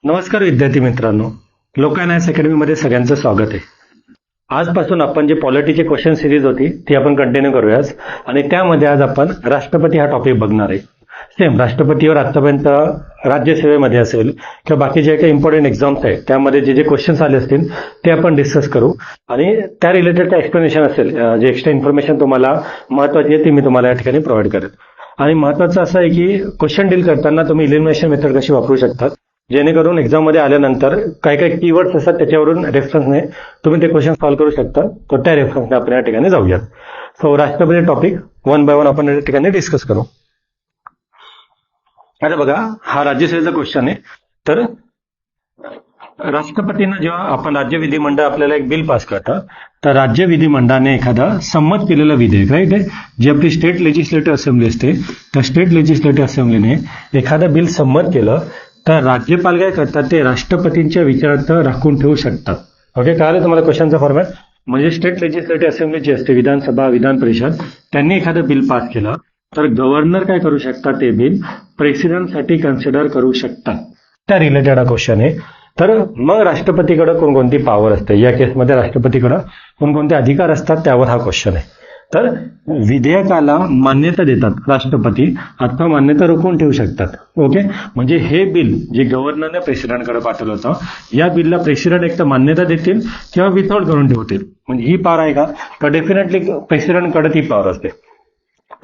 नमस्कार विद्यार्थी मित्रांनो, लोकायनायस अकॅडमीमध्ये सगळ्यांचं स्वागत आहे. आजपासून आपण जे पॉलिटीचे क्वेश्चन सिरीज होती ती आपण कंटिन्यू करूयाच आणि त्यामध्ये आज आपण राष्ट्रपती हा टॉपिक बघणार आहे. सेम राष्ट्रपतीवर आतापर्यंत राज्यसेवेमध्ये असेल किंवा बाकी जे काही इम्पॉर्टंट एक्झाम्स आहेत त्यामध्ये जे जे क्वेश्चन्स आले असतील ते आपण डिस्कस करू आणि त्या रिलेटेड काय एक्सप्लेनेशन असेल, जे एक्स्ट्रा इन्फॉर्मेशन तुम्हाला महत्वाची आहे ती मी तुम्हाला या ठिकाणी प्रोव्हाइड करेन. आणि महत्वाचं असं आहे की क्वेश्चन डील करताना तुम्ही इलिमिनेशन मेथड कशी वापरू शकतात, जेणेकरून एक्झाम मध्ये आल्यानंतर काय काय कीवर्ड्स असतात त्याच्यावरून रेफरन्सने तुम्ही ते क्वेश्चन सॉल्व्ह करू शकता. तर त्या रेफरन्सने आपण या ठिकाणी जाऊयात. सो राष्ट्रपती टॉपिक वन बाय वन आपण या ठिकाणी डिस्कस करू. आता बघा, हा राज्यसभेचा क्वेश्चन आहे. तर राष्ट्रपतींना जेव्हा आपण राज्य विधिमंडळ आपल्याला एक बिल पास करतं, तर राज्य विधिमंडळाने एखादा संमत केलेलं विधेयक, राईट आहे, जी आपली स्टेट लेजिस्लेटिव्ह असेंब्ली असते, त्या स्टेट लेजिस्लेटिव्ह असेंब्लीने एखादं बिल संमत केलं तर राज्यपाल काय करतात, ते राष्ट्रपतींच्या विचारार्थ राखून ठेवू शकतात. ओके, कळालं तुम्हाला क्वेश्चनचा फॉर्मॅट? म्हणजे स्टेट लेजिस्लेटिव्ह असेंब्ली जी असते, विधानसभा, विधान परिषद, त्यांनी एखादं बिल पास केलं तर गव्हर्नर काय करू शकतात, ते बिल प्रेसिडेंटसाठी कन्सिडर करू शकतात. त्या रिलेटेड हा क्वेश्चन आहे. तर मग राष्ट्रपतीकडे कोणकोणती पॉवर असते, या केसमध्ये राष्ट्रपतीकडे कोणकोणते अधिकार असतात, त्यावर हा क्वेश्चन आहे. तर विधेयकाला मान्यता देतात राष्ट्रपती अथवा मान्यता रोखून ठेवू शकतात. ओके, म्हणजे हे बिल जे गव्हर्नरने प्रेसिडेंटकडे पाठवलं होतं, या बिलला प्रेसिडेंट एक तर मान्यता देतील किंवा विथहोल्ड करून ठेवतील. म्हणजे ही पॉवर आहे का, तर डेफिनेटली प्रेसिडेंटकडे ती पॉवर असते.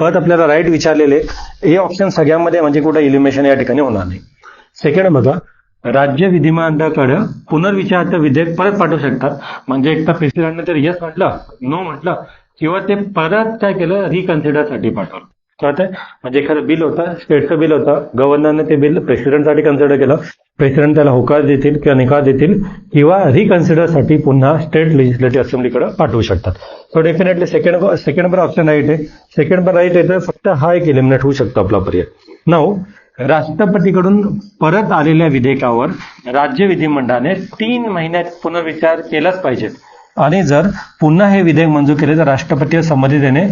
परत आपल्याला राईट विचारलेले हे ऑप्शन सगळ्यामध्ये म्हणजे कुठे इलिमिनेशन या ठिकाणी होणार नाही. सेकंड बघा, राज्य विधिमंडळाकडे पुनर्विचारार्थ विधेयक परत पाठवू शकतात. म्हणजे एक तर प्रेसिडेंटने तर येस म्हटलं, नो म्हटलं, किंवा ते परत काय केलं, रिकन्सिडरसाठी पाठवलं. कळतंय? म्हणजे एखादं बिल होतं, स्टेटचं बिल होतं, गव्हर्नरने ते बिल प्रेसिडेंटसाठी कन्सिडर केलं, प्रेसिडेंट त्याला होकार देतील किंवा निकाल देतील किंवा रिकन्सिडरसाठी पुन्हा स्टेट लेजिस्लेटिव्ह असेंब्लीकडे पाठवू शकतात. सो डेफिनेटली सेकंड पण ऑप्शन राईट आहे. सेकंड पण राईट आहे, तर फक्त हा एक एलिमिनेट होऊ शकतो आपला पर्याय. नाऊ, राष्ट्रपतीकडून परत आलेल्या विधेयकावर राज्य विधिमंडळाने 3 महिन्यात पुनर्विचार केलाच पाहिजे आणि जर पुन्हा हे विधेयक मंजूर केले तर राष्ट्रपतीला संमती देणे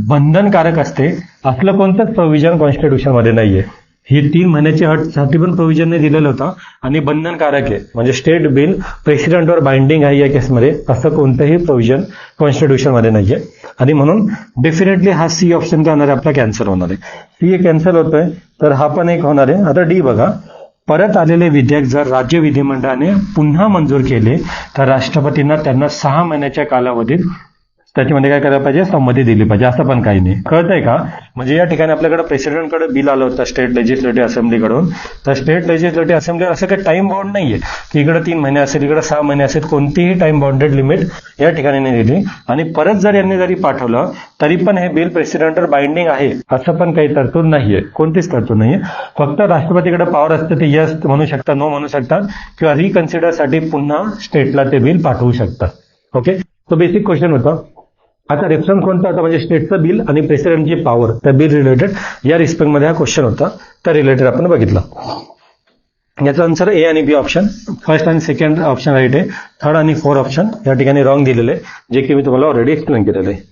बंधनकारक असते. असलं कोणतंच प्रोव्हिजन कॉन्स्टिट्यूशन मध्ये नाहीये. ही 3 महिन्याची अटसाठी पण प्रोव्हिजनने दिलेलं होतं आणि बंधनकारक आहे. म्हणजे स्टेट बिल प्रेसिडेंटवर बाइंडिंग आहे या केसमध्ये, असं कोणतंही प्रोव्हिजन कॉन्स्टिट्यूशन मध्ये नाहीये. आणि म्हणून डेफिनेटली हा सी ऑप्शन काय होणार आहे, आपला कॅन्सल होणार आहे. सी कॅन्सल होतोय, तर हा पण एक होणार आहे. आता डी बघा, परत आलेले विधेयक जर राज्य विधिमंडळाने पुन्हा मंजूर केले तर राष्ट्रपतींना त्यांना 6 महिन्याच्या कालावधीत त्याच्यामध्ये काय करायला पाहिजे, संमती दिली पाहिजे. असं पण काही नाही. कळतंय का? म्हणजे या ठिकाणी आपल्याकडे प्रेसिडेंटकडे बिल आलं होतं स्टेट लेजिस्लेटिव्ह असेंब्लीकडून, तर स्टेट लेजिस्लेटिव्ह असेंब्ली असं काही टाइम बाउंड नाहीये की इकडे 3 महिने असेल, इकडे 6 महिने असेल, कोणतीही टाइम बाउंडेड लिमिट या ठिकाणी नाही दिली. आणि परत जर यांनी जरी पाठवलं तरी पण हे बिल प्रेसिडेंटवर बाइंडिंग आहे असं पण काही तरतूद नाहीये, कोणतीच तरतूद नाहीये. फक्त राष्ट्रपतीकडे पॉवर असते, ते यस म्हणू शकतात, नो म्हणू शकतात किंवा रिकन्सिडरसाठी पुन्हा स्टेटला ते बिल पाठवू शकतात. ओके, तो बेसिक क्वेश्चन होता. आता रेफरन्स कोणता होता, म्हणजे स्टेटचं बिल आणि प्रेसिडेंटची पॉवर, त्या बिल रिलेटेड या रिस्पेक्टमध्ये हा क्वेश्चन होता. त्या रिलेटेड आपण बघितलं. याचा आन्सर ए आणि बी ऑप्शन, फर्स्ट आणि सेकंड ऑप्शन राईट आहे. थर्ड आणि फोर्थ ऑप्शन या ठिकाणी रॉंग दिलेले, जे की मी तुम्हाला ऑलरेडी एक्सप्लेन केलेलं आहे.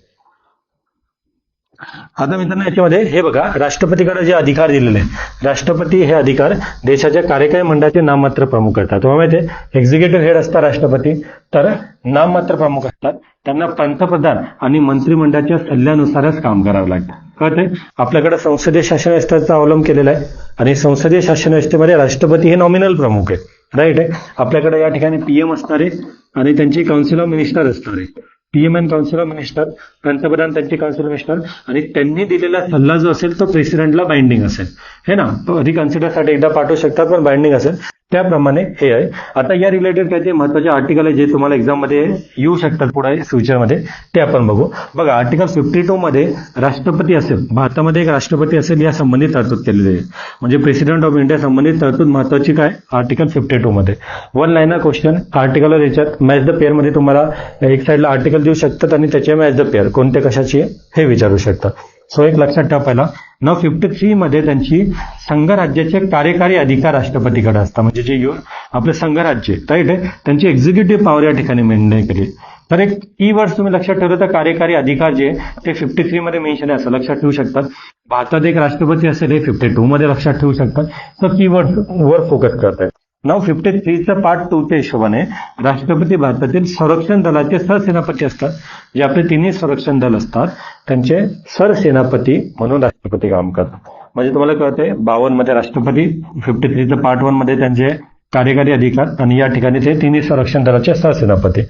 आता मित्रांनो, याच्यामध्ये हे बघा, राष्ट्रपतीकडे जे अधिकार दिलेले आहेत, राष्ट्रपती हे अधिकार देशाच्या कार्यकारी मंडळाचे नाममात्र प्रमुख असतात. तुम्हाला माहिती आहे, एक्झिक्युटिव्ह हेड असतात राष्ट्रपती, तर नाममात्र प्रमुख असतात. त्यांना पंतप्रधान आणि मंत्रिमंडळाच्या सल्ल्यानुसारच काम करावं लागतं. कळतंय? आपल्याकडे संसदीय शासन व्यवस्थेचा अवलंब केलेला आहे आणि संसदीय शासन व्यवस्थेमध्ये राष्ट्रपती हे नॉमिनल प्रमुख आहे, राईट आहे. आपल्याकडे या ठिकाणी पीएम असणार आहे आणि त्यांची काउन्सिल ऑफ मिनिस्टर असणार आहे. PM and council of minister, पंतप्रधान त्यांची काउन्सिल ऑफ मिनिस्टर, आणि त्यांनी दिलेला सल्ला जो असेल तो प्रेसिडेंटला बाइंडिंग असेल, हे ना. तो रिकन्सिडरसाठी एकदा पाठवू शकतात पण बाइंडिंग असेल, त्याप्रमाणे हे आहे. आता या रिलेटेड काही ते महत्वाचे आर्टिकल आहे जे तुम्हाला एक्झाम मध्ये येऊ शकतात पुढे फ्युचरमध्ये, ते आपण बघू. बघा, आर्टिकल 52 मध्ये राष्ट्रपती असेल, भारतामध्ये एक राष्ट्रपती असेल या संबंधित तरतूद केलेली आहे. म्हणजे प्रेसिडेंट ऑफ इंडिया संबंधित तरतूद महत्वाची काय, आर्टिकल 52 मध्ये. वन लाईनर क्वेश्चन आर्टिकल याच्यात मॅच द पेअर मध्ये तुम्हाला एक साईडला आर्टिकल देऊ शकतात आणि त्याच्या मॅच द पेअर कोणत्या कशाची आहे हे विचारू शकतात. सो एक लक्षात ठेवा, पहिला 53 मध्ये त्यांची संघराज्याचे कार्यकारी अधिकार राष्ट्रपतीकडे असतात. म्हणजे जे आपलं संघराज्य राईट आहे, त्यांची एक्झिक्युटिव्ह पॉवर या ठिकाणी मेंटेन केली. तर एक कीवर्ड तुम्ही लक्षात ठेवलं तर कार्यकारी अधिकार जे ते 53 मध्ये मेन्शन आहे असं लक्षात ठेवू शकतात. भारतात एक राष्ट्रपती असेल हे 52 मध्ये लक्षात ठेवू शकतात. तर कीवर्ड वर फोकस करताय. नाव 53चा पार्ट 2च्या हिशोबाने राष्ट्रपती भारतातील संरक्षण दलाचे सरसेनापती असतात. जे आपले तिन्ही संरक्षण दल असतात त्यांचे सरसेनापती म्हणून राष्ट्रपती काम करतात. म्हणजे तुम्हाला कळतंय 52 मध्ये राष्ट्रपती, 53चा पार्ट 1 मध्ये त्यांचे कार्यकारी अधिकार आणि या ठिकाणी ते तिन्ही संरक्षण दलाचे सरसेनापती.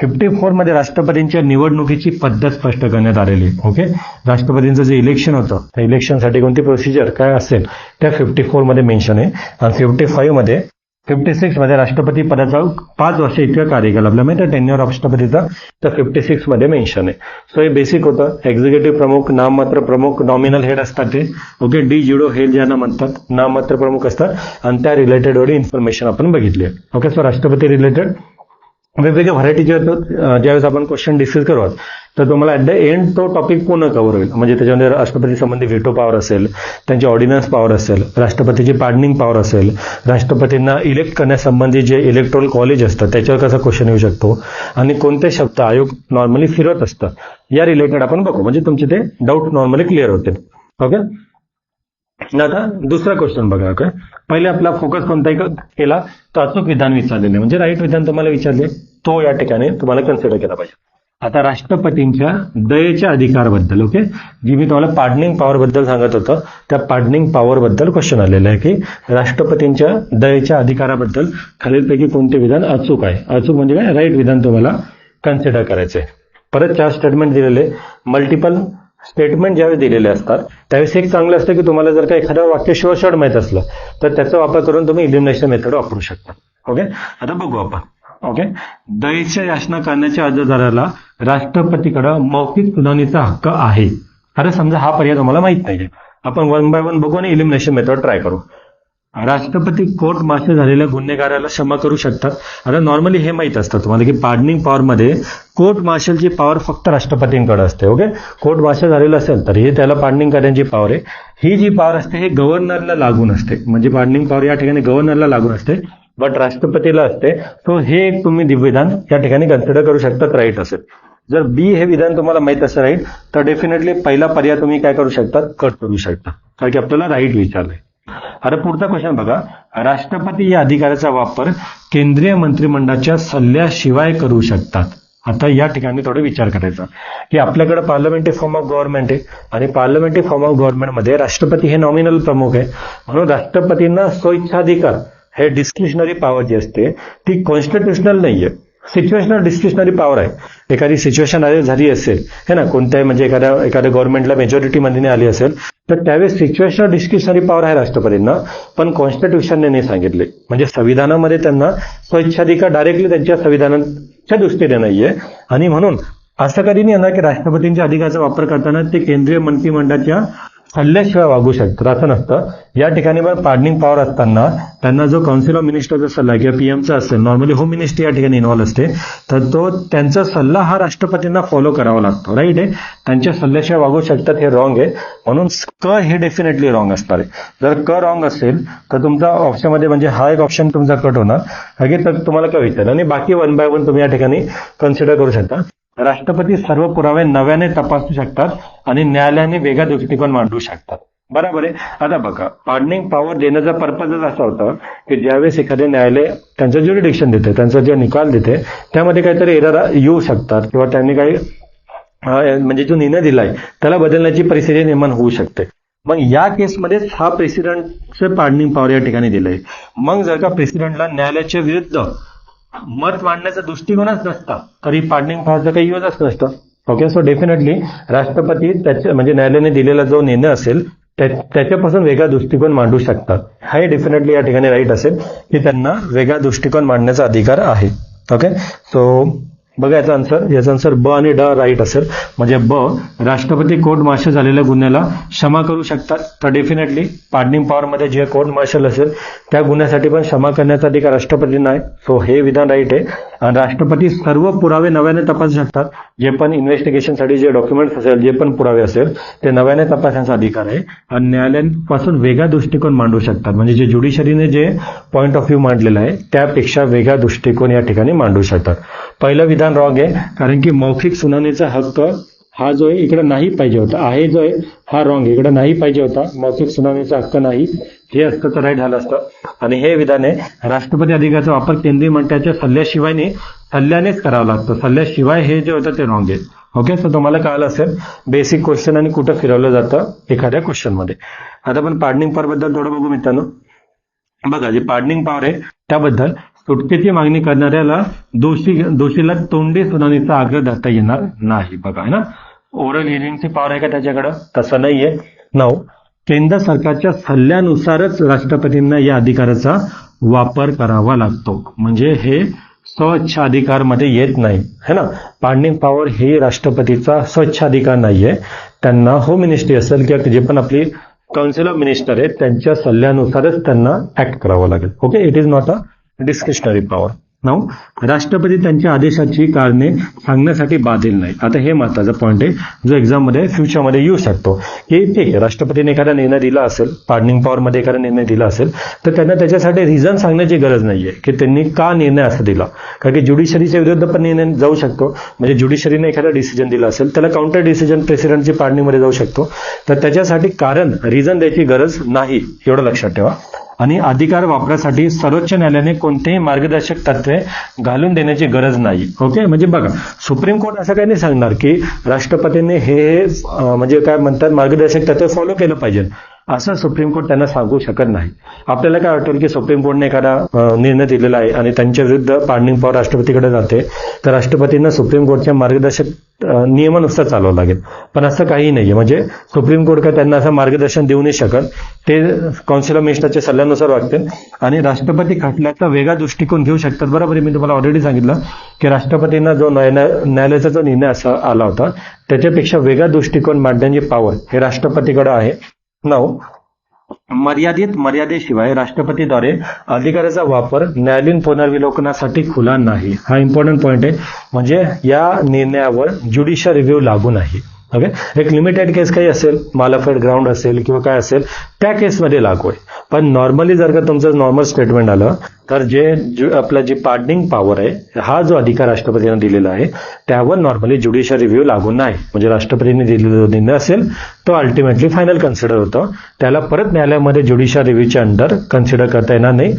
54 मध्ये राष्ट्रपतींच्या निवडणुकीची पद्धत स्पष्ट करण्यात आलेली. ओके, राष्ट्रपतींचं जे इलेक्शन होतं त्या इलेक्शनसाठी कोणती प्रोसिजर काय असेल त्या 54 मध्ये मेन्शन आहे. आणि 56 मध्ये राष्ट्रपती पदाचा 5 वर्ष इतका कार्यकाल आपल्याला माहिती आहे टेन्युअर राष्ट्रपतीचा, तर 56 मध्ये मेन्शन आहे. सो हे बेसिक होतं. एक्झिक्युटिव्ह प्रमुख, नाममात्र प्रमुख, नॉमिनल हेड असतात ते. ओके, डी जुडो हेड ज्यांना म्हणतात, नाममात्र प्रमुख असतात आणि त्या रिलेटेड एवढी इन्फॉर्मेशन आपण बघितली आहे. ओके, सो राष्ट्रपती रिलेटेड वेगवेगळ्या व्हरायटीचे ज्यावेळेस आपण क्वेश्चन डिस्कस करू तर तुम्हाला ऍट द एंड तो टॉपिक पूर्ण कव्हर होईल. म्हणजे त्याच्यामध्ये राष्ट्रपती संबंधी व्हिटो पॉवर असेल, त्यांची ऑर्डिनन्स पॉवर असेल, राष्ट्रपतीची पार्डनिंग पॉवर असेल, राष्ट्रपतींना इलेक्ट करण्यासंबंधी जे इलेक्टोरल कॉलेज असतं त्याच्यावर कसा क्वेश्चन येऊ शकतो आणि कोणते शब्द आयोग नॉर्मली फिरवत असतं या रिलेटेड आपण बघू. म्हणजे तुमचे ते डाऊट नॉर्मली क्लिअर होतील. ओके, आता दुसरा क्वेश्चन बघा. ओके, पहिले आपला फोकस कोणताही केला तर अचूक विधान विचारलेले, म्हणजे राईट विधान तुम्हाला विचारले तो या ठिकाणी तुम्हाला कन्सिडर केला पाहिजे. आता राष्ट्रपतींच्या दयेच्या अधिकाराबद्दल, ओके, जी मी तुम्हाला पार्डनिंग पॉवर बद्दल सांगत होतो त्या पार्डनिंग पॉवर बद्दल क्वेश्चन आलेला आहे की राष्ट्रपतींच्या दयेच्या अधिकाराबद्दल खालीलपैकी कोणते विधान अचूक आहे. अचूक म्हणजे काय, राईट विधान तुम्हाला कन्सिडर करायचंय. परत 4 स्टेटमेंट दिलेले. मल्टिपल स्टेटमेंट ज्यावेळेस दिलेले असतात त्यावेळेस एक चांगलं असतं की तुम्हाला जर का एखादं वाक्य शॉर्ट माहित असलं तर त्याचा वापर करून तुम्ही इलिमिनेशन मेथड वापरू शकता. ओके, आता बघू आपण. ओके, दयेच्या याचना करण्याच्या अर्जदाराला राष्ट्रपतीकडे मौखिक सुनावणीचा हक्क आहे. अरे समजा हा पर्याय तुम्हाला माहित नाही, आपण 1 बाय 1 बघू आणि इलिमिनेशन मेथड ट्राय करू. राष्ट्रपती कोर्ट मार्शल झालेल्या गुन्हेगाराला क्षमा करू शकतात. आता नॉर्मली हे माहित असतं तुम्हाला की पार्डनिंग पॉवर मध्ये कोर्ट मार्शलची पॉवर फक्त राष्ट्रपतींकडे असते. ओके, कोर्ट मार्शल झालेलं असेल तर हे त्याला पार्डनिंग करण्याची पॉवर आहे. ही जी पॉवर असते हे गव्हर्नरला लागून असते. म्हणजे पार्डनिंग पॉवर या ठिकाणी गव्हर्नरला लागून असते बट राष्ट्रपतीला असते. सो हे एक तुम्ही विधान या ठिकाणी कन्सिडर करू शकता राईट असेल. जर बी हे विधान तुम्हाला माहित असेल राईट तर डेफिनेटली पहिला पर्याय तुम्ही काय करू शकता, कट करू शकता, कारण की आपल्याला राईट विचारलंय. आता पुढचा क्वेश्चन बघा. राष्ट्रपती या अधिकाराचा वापर केंद्रीय मंत्रिमंडळाच्या सल्ल्याशिवाय करू शकतात. आता या ठिकाणी थोडं विचार करायचा की आपल्याकडे पार्लमेंटरी फॉर्म ऑफ गव्हर्नमेंट आहे आणि पार्लमेंटरी फॉर्म ऑफ गव्हर्नमेंटमध्ये राष्ट्रपती हे नॉमिनल प्रमुख आहे. म्हणून राष्ट्रपतींना स्वइच्छाधिकार हे डिस्क्रिशनरी पॉवर जी असते ती कॉन्स्टिट्युशनल नाहीये, सिच्युएशनल डिस्क्रिशनरी पॉवर आहे. एखादी सिच्युएशन झाली असेल है ना, कोणत्याही म्हणजे एखाद्या गव्हर्नमेंटला मेजॉरिटी मध्ये आली असेल तर त्यावेळेस सिच्युएशनल डिस्क्रिशनरी पॉवर आहे राष्ट्रपतींना, पण कॉन्स्टिट्यूशनने नाही सांगितले. म्हणजे संविधानामध्ये त्यांना स्वइच्छाधिकार डायरेक्टली त्यांच्या संविधानाच्या दृष्टीने नाहीये. आणि म्हणून असं कधी नाही येणार की राष्ट्रपतींच्या अधिकाराचा वापर करताना ते केंद्रीय मंत्रिमंडळाच्या सल्ल्याशिवाय वागू शकतात, असं नसतं. या ठिकाणी मग पार्डनिंग पॉवर असताना त्यांना जो काउन्सिल ऑफ मिनिस्टरचा सल्ला किंवा पीएमचा असेल, नॉर्मली होम मिनिस्ट्री या ठिकाणी इन्व्हॉल्व असते, तर तो त्यांचा सल्ला हा राष्ट्रपतींना फॉलो करावा लागतो. राईट आहे, त्यांच्या सल्ल्याशिवाय वागू शकतात हे रॉंग आहे. म्हणून क हे डेफिनेटली रॉंग असणार आहे. जर क रॉंग असेल तर तुमचा ऑप्शनमध्ये म्हणजे हा एक ऑप्शन तुमचा कट होणार. अगेन तर तुम्हाला काय विचार आणि बाकी 1 बाय 1 तुम्ही या ठिकाणी कन्सिडर करू शकता. राष्ट्रपती सर्व पुरावे नव्याने तपासू शकतात आणि न्यायालयाने वेगळा दृष्टिकोन मांडू शकतात. बरोबर आहे. आता बघा, पार्डनिंग पॉवर देण्याचा पर्पजच असा होता की ज्यावेळेस एखादे न्यायालय त्यांचं ज्युरिडिक्शन देते, त्यांचा जे निकाल देते त्यामध्ये काहीतरी एरर येऊ शकतात किंवा त्यांनी काही म्हणजे जो निर्णय दिलाय त्याला बदलण्याची परिस्थिती निर्माण होऊ शकते. मग या केसमध्ये हा प्रेसिडेंटचे पार्डनिंग पॉवर या ठिकाणी दिलंय. मग जर का प्रेसिडेंटला न्यायालयाच्या विरुद्ध मत मांडण्याचा दृष्टिकोनच नसता तरी पार्डनिंग पॉवरचा काही युजच नसतं. ओके, सो डेफिनेटली राष्ट्रपती त्याच्या म्हणजे न्यायालयाने दिलेला जो निर्णय असेल त्याच्यापासून वेगळा दृष्टिकोन मांडू शकतात. हे डेफिनेटली या ठिकाणी राईट असेल की त्यांना वेगळा दृष्टिकोन मांडण्याचा अधिकार आहे. ओके, सो बघा याचा आन्सर ब आणि ड राईट असेल. म्हणजे ब, राष्ट्रपती कोर्ट मार्शल झालेल्या गुन्ह्याला क्षमा करू शकतात. तर डेफिनेटली पार्डनिंग पॉवर मध्ये जे कोर्ट मार्शल असेल त्या गुन्ह्यासाठी पण क्षमा करण्याचा अधिकार राष्ट्रपतींना आहे. सो हे विधान राईट आहे. आणि राष्ट्रपती सर्व पुरावे नव्याने तपासू शकतात. जे पण इन्व्हेस्टिगेशनसाठी जे डॉक्युमेंट्स असेल, जे पण पुरावे असेल ते नव्याने तपासण्याचा अधिकार आहे. आणि न्यायालयापासून वेगळा दृष्टिकोन मांडू शकतात. म्हणजे जे ज्युडिशरीने जे पॉईंट ऑफ व्ह्यू मांडलेला आहे त्यापेक्षा वेगळा दृष्टिकोन या ठिकाणी मांडू शकतात. पहिलं विधान रॉंग आहे, कारण की मौखिक सुनावणीचा हक्क हा जो आहे इकडे नाही पाहिजे होता. आहे जो आहे हा रॉंग, इकडे नाही पाहिजे होता. मौखिक सुनावणीचा हक्क नाही हे असतं तर राईट झालं असतं. आणि हे विधान आहे राष्ट्रपती अधिकाराचा वापर केंद्रीय मंत्र्याच्या सल्ल्यानेच करावा लागतो. सल्ल्याशिवाय हे जे होतं ते रॉंग आहे. ओके, सो तुम्हाला कळलं असेल बेसिक क्वेश्चन आणि कुठं फिरवलं जातं एखाद्या क्वेश्चन मध्ये. आता आपण पार्डनिंग पॉवर बद्दल थोडं बघू मित्रांनो. बघा, जे पार्डनिंग पॉवर आहे त्याबद्दल सुटकेची मागणी करणाऱ्याला दोषीला तोंडी सुनावणीचा आग्रह धरता येणार नाही. बघा, है ना, ओरल हिअरिंगची पॉवर आहे का त्याच्याकडं? तसं नाहीये. 9, केंद्र सरकारच्या सल्ल्यानुसारच राष्ट्रपतींना या अधिकाराचा वापर करावा लागतो. म्हणजे हे स्वच्छ अधिकार मध्ये येत नाही, है ना. पार्डनिंग पॉवर हे राष्ट्रपतीचा स्वच्छ अधिकार नाहीये. त्यांना होम मिनिस्ट्री असेल किंवा जे पण आपली काउन्सिल ऑफ मिनिस्टर आहेत त्यांच्या सल्ल्यानुसारच त्यांना ऍक्ट करावं लागेल. Okay, it is not a discretionary power. 9, राष्ट्रपती त्यांच्या आदेशाची कारणे सांगण्यासाठी बाधिल नाही. आता हे महत्वाचा पॉईंट आहे जो एक्झाम मध्ये फ्युचरमध्ये येऊ शकतो की ठीक आहे, राष्ट्रपतीने एखादा निर्णय दिला असेल, पार्डनिंग पॉवर मध्ये एखादा निर्णय दिला असेल तर त्यांना त्याच्यासाठी रिझन सांगण्याची गरज नाहीये की त्यांनी का निर्णय असा दिला. कारण की ज्युडिशरीच्या विरुद्ध पण निर्णय जाऊ शकतो. म्हणजे ज्युडिशरीने एखादा डिसिजन दिला असेल त्याला काउंटर डिसिजन प्रेसिडेंटची पार्डनिंग मध्ये जाऊ शकतो. तर त्याच्यासाठी कारण रिझन द्यायची गरज नाही, एवढं लक्षात ठेवा. आणि अधिकार वापरासाठी सर्वोच्च न्यायालयाने कोणतेही मार्गदर्शक तत्वे घालून देण्याची गरज नाही. ओके, म्हणजे बघा, सुप्रीम कोर्ट असं काही नाही सांगणार की राष्ट्रपतींनी हे म्हणजे काय म्हणतात मार्गदर्शक तत्वे फॉलो केलं पाहिजे, असं सुप्रीम कोर्ट त्यांना सांगू शकत नाही. आपल्याला काय वाटेल की सुप्रीम कोर्टने एखादा निर्णय दिलेला आहे आणि त्यांच्या विरुद्ध पार्डनिंग पॉवर राष्ट्रपतीकडे जाते तर राष्ट्रपतींना सुप्रीम कोर्टच्या मार्गदर्शक नियमानुसार चालवावं लागेल. पण असं काही नाहीये. म्हणजे सुप्रीम कोर्ट का त्यांना असं मार्गदर्शन देऊ नाही शकत. ते काउन्सिल ऑफ मिनिस्टरच्या सल्ल्यानुसार वागतील आणि राष्ट्रपती खटल्याचा वेगळा दृष्टिकोन घेऊ शकतात. बरोबर आहे, मी तुम्हाला ऑलरेडी सांगितलं की राष्ट्रपतींना जो न्यायालयाचा जो निर्णय असा आला होता त्याच्यापेक्षा वेगळा दृष्टिकोन मांडण्याची पॉवर हे राष्ट्रपतीकडे आहे. 9, मर्यादेशिवाय राष्ट्रपतीद्वारे अधिकाराचा वापर न्यायालयीन पुनर्विलोकनासाठी खुला नाही. हा इम्पॉर्टंट पॉईंट आहे. म्हणजे या निर्णयावर ज्युडिशियल रिव्ह्यू लागू नाही. ओके, एक लिमिटेड केस काही असेल, मालाफेड ग्राउंड असेल किंवा काय असेल त्या केसमध्ये लागू आहे. पण नॉर्मली जर का तुमचं नॉर्मल स्टेटमेंट आलं तर आपलं जी पार्डनिंग पॉवर आहे हा जो अधिकार राष्ट्रपतींना दिलेला आहे त्यावर नॉर्मली ज्युडिशियल रिव्ह्यू लागू नाही. म्हणजे राष्ट्रपतींनी दिलेला जो निर्णय असेल तो अल्टिमेटली फायनल कन्सिडर होतो. त्याला परत न्यायालयामध्ये ज्युडिशियल रिव्ह्यूच्या अंडर कन्सिडर करता येणार नाही.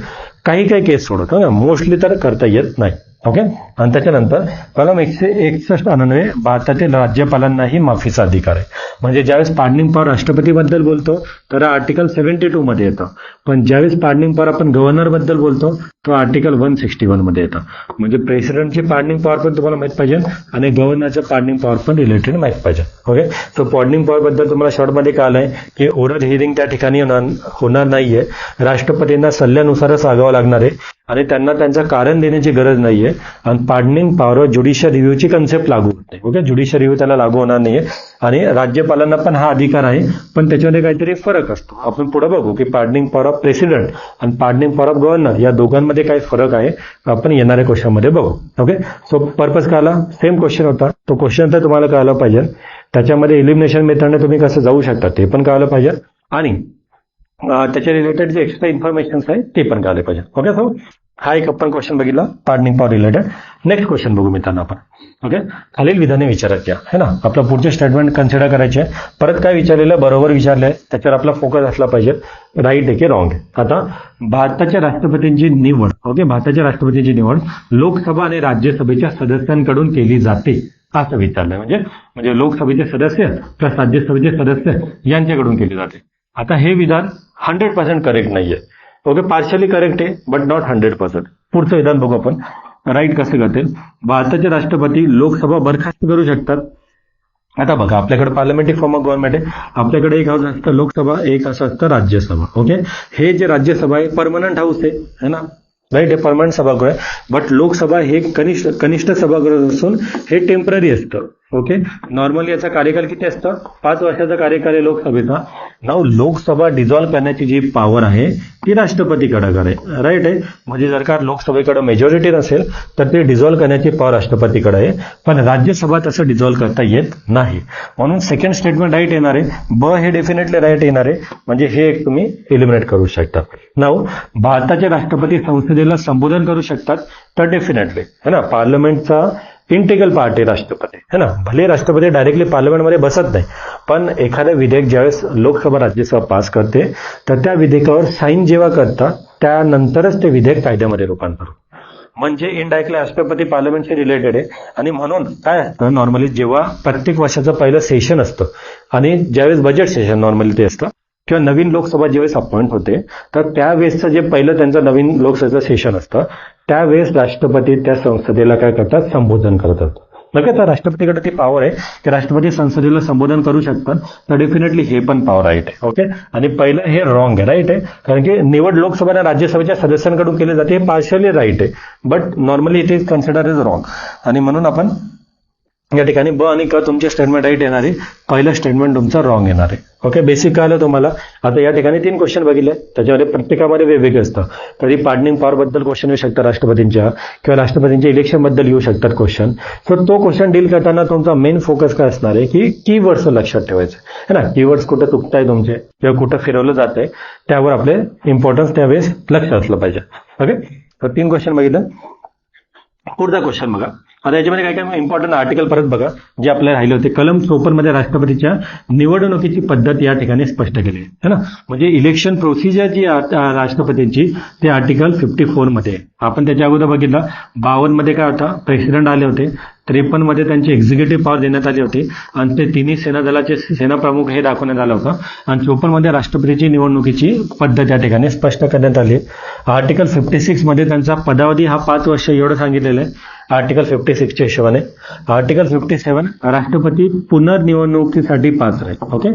काही केस सोडतो ना, मोस्टली तर करता येत नाही. ओके, आणि त्याच्यानंतर कलम 161 अन्वये भारतातील राज्यपालांनाही माफीचा अधिकार आहे. म्हणजे ज्यावेळेस पार्डनिंग पॉवर राष्ट्रपतीबद्दल बोलतो तर आर्टिकल 72 मध्ये येतं. पण ज्यावेळेस पार्डनिंग पॉवर आपण गव्हर्नर बद्दल बोलतो तो आर्टिकल 161 मध्ये येतं. म्हणजे प्रेसिडेंटची पार्डनिंग पॉवर पण तुम्हाला माहित पाहिजे आणि गव्हर्नरचं पार्डनिंग पॉवर पण रिलेटेड माहित पाहिजे. ओके, सो पार्डनिंग पॉवर बद्दल तुम्हाला शॉर्टमध्ये कळलंय की ओरल हिअरिंग त्या ठिकाणी होणार नाहीये. राष्ट्रपतींना सल्ल्यानुसारच वागावं लागणार आहे आणि त्यांना त्यांचं कारण देण्याची गरज नाहीये. आणि पार्डनिंग पॉवर ज्युडिशियल रिव्ह्यूची कन्सेप्ट लागू होते. ओके, ज्युडिशियल रिव्ह्यू त्याला लागू होणार नाहीये. आणि राज्यपालांना पण हा अधिकार आहे पण त्याच्यामध्ये काहीतरी फरक असतो. आपण पुढे बघू की पार्डनिंग पॉवर ऑफ प्रेसिडेंट आणि पार्डनिंग पॉवर ऑफ गव्हर्नर या दोघांमध्ये काय फरक आहे आपण येणाऱ्या क्वेश्चनमध्ये बघू. ओके, सो पर्पज कळला. सेम क्वेश्चन होता तो क्वेश्चन तर तुम्हाला कळलं पाहिजे. त्याच्यामध्ये इलिमिनेशन मेथडने तुम्ही कसं जाऊ शकता ते पण कळलं पाहिजे आणि त्याच्या रिलेटेड जे एक्स्ट्रा इन्फॉर्मेशन आहे ते पण कळले पाहिजे. ओके, सो हा एक आपण क्वेश्चन बघितला pardoning power related. Next question बघू मित्रांनो आपण. ओके, खालील विधाने विचारत घ्या, है ना. आपलं पुढचे स्टेटमेंट कन्सिडर करायचे. परत काय विचारलेलं बरोबर विचारलंय त्याच्यावर आपला फोकस असला पाहिजे. राईट आहे की रॉंग आहे. आता भारताच्या राष्ट्रपतींची निवड, ओके, भारताच्या राष्ट्रपतींची निवड लोकसभा आणि राज्यसभेच्या सदस्यांकडून केली जाते असं विचारलंय. म्हणजे लोकसभेचे सदस्य प्लस राज्यसभेचे सदस्य यांच्याकडून केली जाते. आता हे विधान 100% करेक्ट नाहीये. ओके, पार्शली करेक्ट आहे बट नॉट 100%. पुढचं विधान बघू आपण. राईट कसं करतील. भारताचे राष्ट्रपती लोकसभा बरखास्त करू शकतात. आता बघा, आपल्याकडे पार्लमेंटरी फॉर्म ऑफ गव्हर्नमेंट आहे. आपल्याकडे एक हाऊस असतं लोकसभा, एक असं असतं राज्यसभा. ओके, हे जे राज्यसभा आहे परमनंट हाऊस आहे ना, राईट, हे परमनंट सभागृह आहे. बट लोकसभा हे कनिष्ठ सभागृह असून हे टेम्पररी असतं. ओके, नॉर्मली याचा कार्यकाल किती असतं? 5 वर्षाचा कार्यकाल आहे लोकसभेचा. नाव लोकसभा डिझॉल्व्ह करण्याची जी पॉवर आहे ती राष्ट्रपतीकडे आहे. राईट आहे. म्हणजे जर का लोकसभेकडे मेजॉरिटी नसेल तर ते डिझॉल्व्ह करण्याची पॉवर राष्ट्रपतीकडे आहे. पण राज्यसभा तसं डिझॉल्व्ह करता येत नाही. म्हणून सेकंड स्टेटमेंट राईट येणार आहे. ब हे डेफिनेटली राईट येणार आहे. म्हणजे हे एक तुम्ही एलिमिनेट करू शकता. नाव भारताचे राष्ट्रपती संसदेला संबोधन करू शकतात तर डेफिनेटली, है ना. पार्लमेंटचा इंटिग्रल पार्ट आहे राष्ट्रपती, है ना. भले राष्ट्रपती डायरेक्टली पार्लमेंटमध्ये बसत नाही, पण एखादं विधेयक ज्यावेळेस लोकसभा राज्यसभा पास करते तर त्या विधेयकावर साईन जेव्हा करतात त्यानंतरच ते विधेयक कायद्यामध्ये रूपांतर होतं. म्हणजे इनडायरेक्टली राष्ट्रपती पार्लमेंटशी रिलेटेड आहे. आणि म्हणून काय असतं, नॉर्मली जेव्हा प्रत्येक वर्षाचं पहिलं सेशन असतं आणि ज्यावेळेस बजेट सेशन नॉर्मली ते असतं किंवा नवीन लोकसभा ज्यावेळेस अपॉइंट होते तर त्यावेळेसचं जे पहिलं त्यांचं नवीन लोकसभेचं सेशन असतं त्यावेळेस राष्ट्रपती त्या संसदेला काय करतात, संबोधन करतात. नक्की तर राष्ट्रपतीकडे ती पॉवर आहे की राष्ट्रपती संसदेला संबोधन करू शकतात, तर डेफिनेटली हे पण पॉवर राईट आहे. ओके. आणि पहिलं हे रॉंग आहे, राईट आहे, कारण की निवड लोकसभा आणि राज्यसभेच्या सदस्यांकडून केली जाते, हे पार्शली राईट आहे, but normally it is consider is wrong. आणि म्हणून आपण या ठिकाणी ब आणि क तुमचे स्टेटमेंट राईट येणार आहे, पहिलं स्टेटमेंट तुमचं रॉंग येणार आहे. ओके. बेसिक कळलं तुम्हाला. आता या ठिकाणी 3 क्वेश्चन बघितले, त्याच्यामध्ये प्रत्येकामध्ये वेगवेगळे असतं. कधी पार्डनिंग पॉवर बद्दल क्वेश्चन येऊ शकतात राष्ट्रपतींच्या, किंवा राष्ट्रपतींच्या इलेक्शन बद्दल येऊ शकतात क्वेश्चन. तर तो क्वेश्चन डील करताना तुमचा मेन फोकस काय असणार आहे की कीवर्ड्स लक्षात ठेवायचं है ना. कीवर्ड्स कुठं चुकताय तुमचे किंवा कुठं फिरवलं जात आहे त्यावर आपले इम्पॉर्टन्स त्यावेळेस लक्ष असलं पाहिजे. ओके. तर 3 क्वेश्चन बघितलं. पुढचा क्वेश्चन बघा. आता याच्यामध्ये काय काय इम्पॉर्टंट आर्टिकल परत बघा जे आपल्याला राहिले होते. कलम 54 मध्ये राष्ट्रपतीच्या निवडणुकीची पद्धत या ठिकाणी स्पष्ट केली आहे ना. म्हणजे इलेक्शन प्रोसिजर जी राष्ट्रपतींची ते आर्टिकल 54 मध्ये आहे. आपण त्याच्या अगोदर बघितलं 52 मध्ये काय होता, प्रेसिडेंट आले होते. 53 मध्ये त्यांची एक्झिक्युटिव्ह पॉवर देण्यात आली होती आणि ते तिन्ही सेना दलाचे सेनाप्रमुख हे दाखवण्यात आलं होतं. आणि 54 मध्ये राष्ट्रपतीची निवडणुकीची पद्धत या ठिकाणी स्पष्ट करण्यात आली. आर्टिकल 56 मध्ये त्यांचा पदावधी हा 5 वर्ष एवढं सांगितलेलं आहे आर्टिकल 56च्या हिशोबाने. आर्टिकल 57 राष्ट्रपती पुनर्निवडणुकीसाठी पात्र आहे. ओके.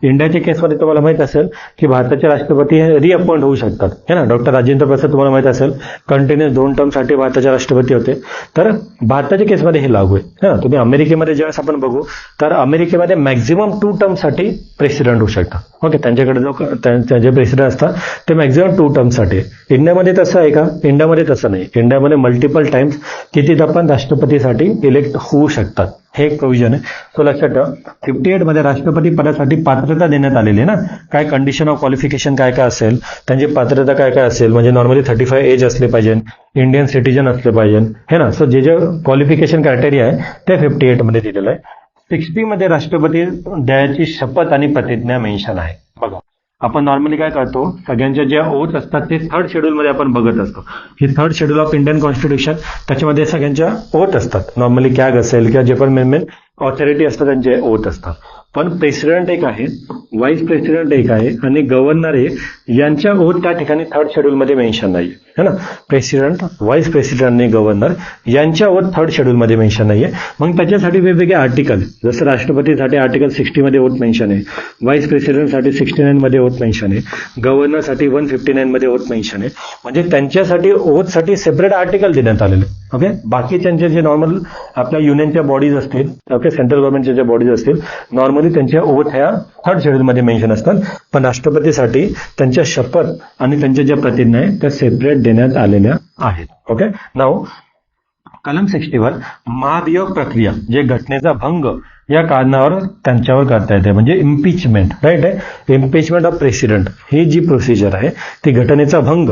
इंडियाच्या केसमध्ये तुम्हाला माहित असेल की भारताचे राष्ट्रपती रिअपॉइंट होऊ शकतात, है ना. डॉक्टर राजेंद्र प्रसाद तुम्हाला माहित असेल कंटिन्युअस 2 टर्मसाठी भारताचे राष्ट्रपती होते. तर भारताच्या केसमध्ये हे लागू आहे, है ना. तुम्ही अमेरिकेमध्ये ज्यावेळेस आपण बघू तर अमेरिकेमध्ये मॅक्झिमम 2 टर्मसाठी प्रेसिडेंट होऊ शकतात. ओके. त्यांच्याकडे जो जे प्रेसिडेंट असतात ते मॅक्झिमम 2 टर्मसाठी. इंडियामध्ये तसं आहे का? इंडियामध्ये तसं नाही. इंडियामध्ये मल्टिपल टाइम्स कितीदा पण राष्ट्रपतीसाठी इलेक्ट होऊ शकतात, हे एक प्रोव्हिजन आहे. तो लक्षात ठेवा. 58 मध्ये राष्ट्रपती पदासाठी पात्रता देण्यात आलेली आहे ना. काय कंडिशन ऑफ क्वालिफिकेशन काय काय असेल, त्यांची पात्रता काय काय असेल, म्हणजे नॉर्मली 35 एज असले पाहिजे, इंडियन सिटीजन असले पाहिजे, है ना. सो जे क्वालिफिकेशन क्रायटेरिया आहे ते 58 मध्ये दिलेलं आहे. 60 मध्ये राष्ट्रपती द्यायची शपथ आणि प्रतिज्ञा मेन्शन आहे. बघा आपण नॉर्मली काय करतो, सगळ्यांच्या ज्या ओथ असतात ते 3rd शेड्यूल मध्ये आपण बघत असतो. हे 3rd schedule of Indian constitution, त्याच्यामध्ये सगळ्यांच्या ओथ असतात. नॉर्मली कॅग असेल किंवा जे पण मेन ऑथॉरिटी असतात त्यांचे ओथ असतात. पण प्रेसिडेंट एक आहे, व्हाईस प्रेसिडेंट एक आहे आणि गव्हर्नर एक, यांच्या ओथ त्या ठिकाणी 3rd शेड्यूल मध्ये मेन्शन नाही है ना. प्रेसिडेंट, व्हाईस प्रेसिडेंट आणि गव्हर्नर यांच्या ओथ 3rd शेड्यूल मध्ये मेन्शन नाहीये. मग त्याच्यासाठी वेगवेगळे आर्टिकल, जसं राष्ट्रपतीसाठी आर्टिकल 60 मध्ये ओथ मेन्शन आहे, व्हाईस प्रेसिडेंटसाठी 69 मध्ये ओथ मेन्शन आहे, गव्हर्नरसाठी 159 मध्ये ओथ मेन्शन आहे. म्हणजे त्यांच्यासाठी ओथसाठी सेपरेट आर्टिकल देण्यात आलेले. ओके. बाकीच्यांचे जे नॉर्मल आपल्या युनियनच्या बॉडीज असतील, ओके, सेंट्रल गव्हर्नमेंटच्या ज्या बॉडीज असतील नॉर्मली त्यांच्या ओथ ह्या 3rd शेड्यूल मध्ये मेन्शन असतात. पण राष्ट्रपतीसाठी त्यांच्या शपथ आणि त्यांच्या ज्या प्रतिज्ञा आहेत त्या सेपरेट देण्यात आलेल्या आहेत. ओके. नाऊ कलम 61 महाभियोग प्रक्रिया, जे घटनेचा भंग या कारणावर त्यांच्यावर करता येते, म्हणजे इम्पिचमेंट, राईट आहे. इम्पिचमेंट ऑफ प्रेसिडेंट ही जी प्रोसिजर आहे ती घटनेचा भंग